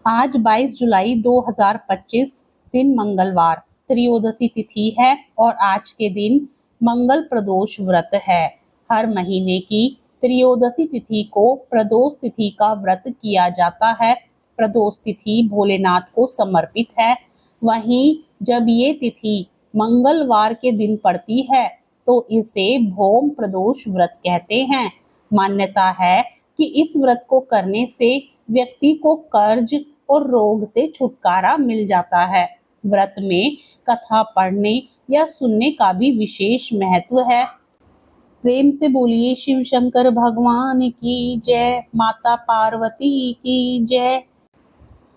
आज 22 जुलाई 2025 दिन मंगलवार त्रयोदशी तिथि है और आज के दिन मंगल प्रदोष व्रत है। हर महीने की त्रयोदशी तिथि को प्रदोष तिथि का व्रत किया जाता है। प्रदोष तिथि भोलेनाथ को समर्पित है। वहीं जब ये तिथि मंगलवार के दिन पड़ती है तो इसे भौम प्रदोष व्रत कहते हैं। मान्यता है कि इस व्रत को करने से व्यक्ति को कर्ज और रोग से छुटकारा मिल जाता है। व्रत में कथा पढ़ने या सुनने का भी विशेष महत्व है। प्रेम से बोलिए शिव शंकर भगवान की जय, माता पार्वती की जय।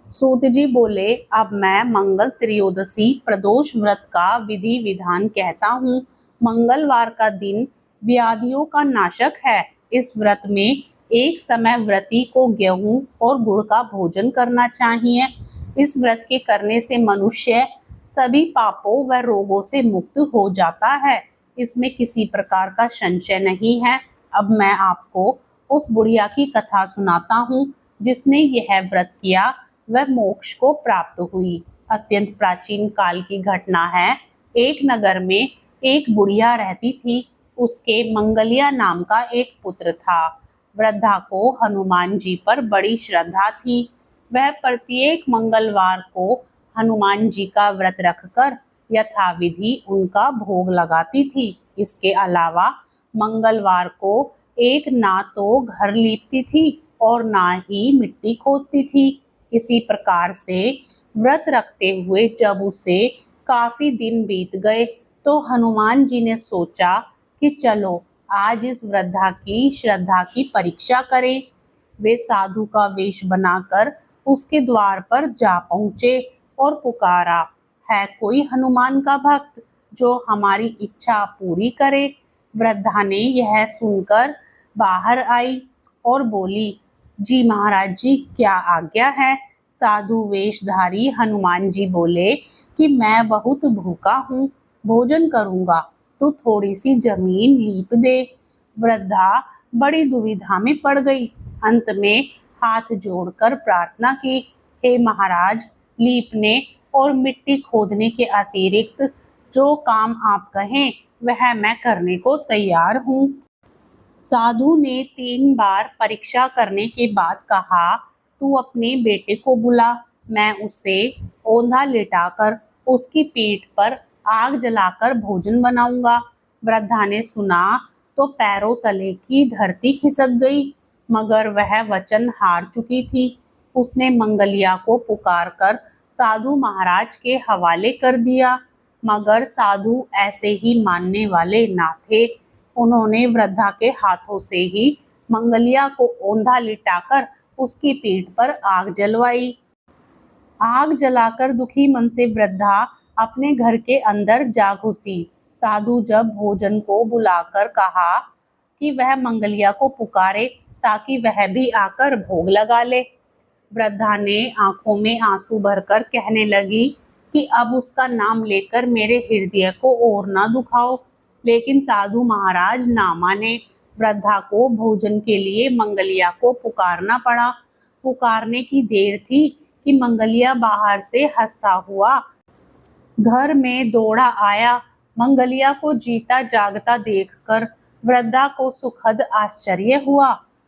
सूत जी बोले, अब मैं मंगल त्रयोदशी प्रदोष व्रत का विधि विधान कहता हूँ। मंगलवार का दिन व्याधियों का नाशक है। इस व्रत में एक समय व्रती को गेहूं और गुड़ का भोजन करना चाहिए। इस व्रत के करने से मनुष्य सभी पापों व रोगों से मुक्त हो जाता है। इसमें किसी प्रकार का संशय नहीं है। अब मैं आपको उस बुढ़िया की कथा सुनाता हूँ जिसने यह व्रत किया वह मोक्ष को प्राप्त हुई। अत्यंत प्राचीन काल की घटना है। एक नगर में एक बुढ़िया रहती थी। उसके मंगलिया नाम का एक पुत्र था। वृद्धा को हनुमान जी पर बड़ी श्रद्धा थी। वह प्रत्येक मंगलवार को हनुमान जी का व्रत रखकर यथाविधि उनका भोग लगाती थी। इसके अलावा मंगलवार को एक ना तो घर लीपती थी और ना ही मिट्टी खोदती थी। इसी प्रकार से व्रत रखते हुए जब उसे काफी दिन बीत गए तो हनुमान जी ने सोचा कि चलो आज इस वृद्धा की श्रद्धा की परीक्षा करें। वे साधु का वेश बनाकर उसके द्वार पर जा पहुंचे और पुकारा, है कोई हनुमान का भक्त जो हमारी इच्छा पूरी करे। वृद्धा ने यह सुनकर बाहर आई और बोली, जी महाराज जी, क्या आज्ञा है। साधु वेशधारी हनुमान जी बोले कि मैं बहुत भूखा हूँ, भोजन करूँगा तो थोड़ी सी जमीन लीप दे। वृद्धा बड़ी दुविधा में पड़ गई। अंत में हाथ जोड़कर प्रार्थना की, हे महाराज, लीपने और मिट्टी खोदने के अतिरिक्त जो काम आप कहें वह मैं करने को तैयार हूँ। साधु ने 3 बार परीक्षा करने के बाद कहा, तू अपने बेटे को बुला, मैं उसे औंधा लिटाकर उसकी पीठ पर आग जलाकर भोजन बनाऊंगा। वृद्धा ने सुना तो पैरों तले की धरती खिसक गई, मगर वह वचन हार चुकी थी। उसने मंगलिया को पुकारकर साधु महाराज के हवाले कर दिया, मगर साधु ऐसे ही मानने वाले ना थे। उन्होंने वृद्धा के हाथों से ही मंगलिया को औंधा लिटाकर उसकी पीठ पर आग जलवाई। आग जलाकर दुखी मन से वृद्धा अपने घर के अंदर जा घुसी। साधु जब भोजन को बुलाकर कहा कि वह मंगलिया को पुकारे ताकि वह भी आकर भोग लगा ले। वृद्धा ने आंखों में आंसू भरकर कहने लगी कि अब उसका नाम लेकर मेरे हृदय को और ना दुखाओ। लेकिन साधु महाराज ना माने। वृद्धा को भोजन के लिए मंगलिया को पुकारना पड़ा। पुकारने की देर थी कि मंगलिया बाहर से हंसता हुआ घर में दौड़ा आया। मंगलिया को जीता जागता देखकर वृद्धा को सुखद आश्चर्य हुआ।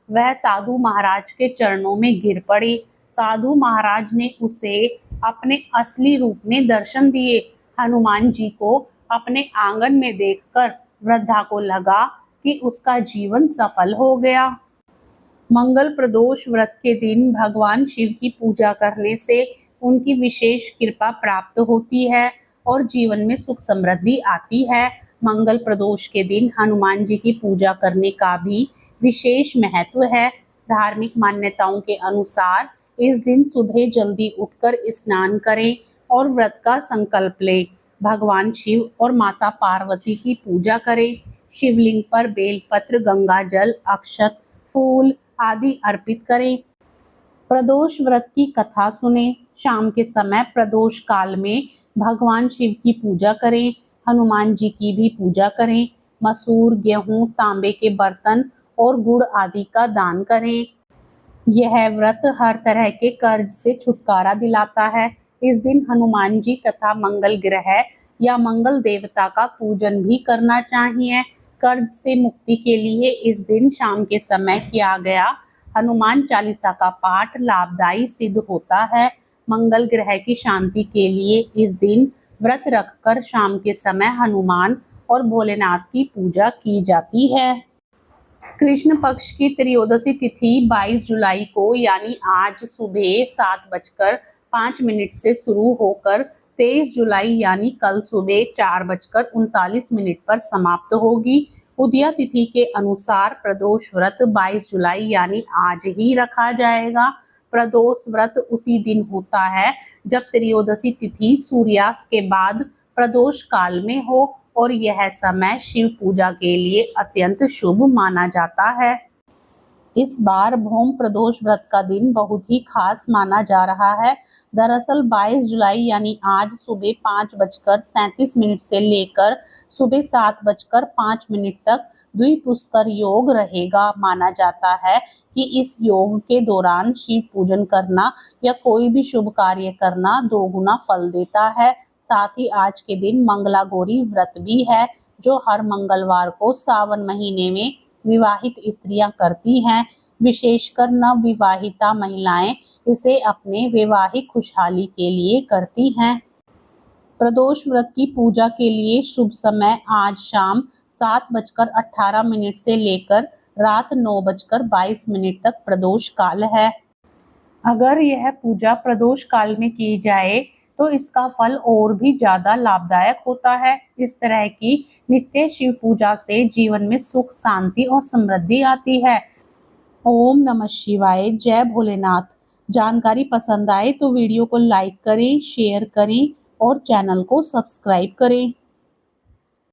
वह साधु महाराज के चरणों में गिर पड़ी। साधु महाराज ने उसे अपने असली रूप में दर्शन दिए। हनुमान जी को अपने आंगन में देखकर वृद्धा को लगा कि उसका जीवन सफल हो गया। मंगल प्रदोष व्रत के दिन भगवान शिव की पूजा करने से उनकी विशेष कृपा प्राप्त होती है और जीवन में सुख समृद्धि आती है। मंगल प्रदोष के दिन हनुमान जी की पूजा करने का भी विशेष महत्व है। धार्मिक मान्यताओं के अनुसार इस दिन सुबह जल्दी उठकर स्नान करें और व्रत का संकल्प लें। भगवान शिव और माता पार्वती की पूजा करें। शिवलिंग पर बेलपत्र, गंगा जल, अक्षत, फूल आदि अर्पित करें। प्रदोष व्रत की कथा सुने। शाम के समय प्रदोष काल में भगवान शिव की पूजा करें। हनुमान जी की भी पूजा करें। मसूर, गेहूं, तांबे के बर्तन और गुड़ आदि का दान करें। यह व्रत हर तरह के कर्ज से छुटकारा दिलाता है। इस दिन हनुमान जी तथा मंगल ग्रह या मंगल देवता का पूजन भी करना चाहिए। कर्ज से मुक्ति के लिए इस दिन शाम के समय किया गया हनुमान चालीसा का पाठ लाभदायी सिद्ध होता है। मंगल ग्रह की शांति के लिए इस दिन व्रत रखकर शाम के समय हनुमान और भोलेनाथ की पूजा की जाती है। कृष्ण पक्ष की त्रयोदशी तिथि 22 जुलाई को यानी आज सुबह 7:05 से शुरू होकर 23 जुलाई यानी कल सुबह 4:39 पर समाप्त होगी। उदया तिथि के अनुसार प्रदोष व्रत 22 जुलाई यानी आज ही रखा जाएगा। प्रदोष व्रत उसी दिन होता है जब त्रयोदशी तिथि सूर्यास्त के बाद प्रदोष काल में हो और यह समय शिव पूजा के लिए अत्यंत शुभ माना जाता है। इस बार भौम प्रदोष व्रत का दिन बहुत ही खास माना जा रहा है। दरअसल 22 जुलाई यानी आज सुबह 5:37 से लेकर सुबह 7:05 तक द्विपुष्कर योग रहेगा। माना जाता है कि इस योग के दौरान शिव पूजन करना या कोई भी शुभ कार्य करना 2 गुना फल देता है। साथ ही आज के दिन मंगला गौरी व्रत भी है जो हर मंगलवार को सावन महीने में विवाहित स्त्रियां करती हैं। विशेषकर नवविवाहिता महिलाएं इसे अपने वैवाहिक खुशहाली के लिए करती हैं। प्रदोष व्रत की पूजा के लिए शुभ समय आज शाम 7:18 से लेकर रात 9:22 तक प्रदोष काल है। अगर यह पूजा प्रदोष काल में की जाए तो इसका फल और भी ज्यादा लाभदायक होता है। इस तरह की नित्य शिव पूजा से जीवन में सुख, शांति और समृद्धि आती है। ओम नमः शिवाय। जय भोलेनाथ। जानकारी पसंद आए तो वीडियो को लाइक करें, शेयर करें और चैनल को सब्सक्राइब करें।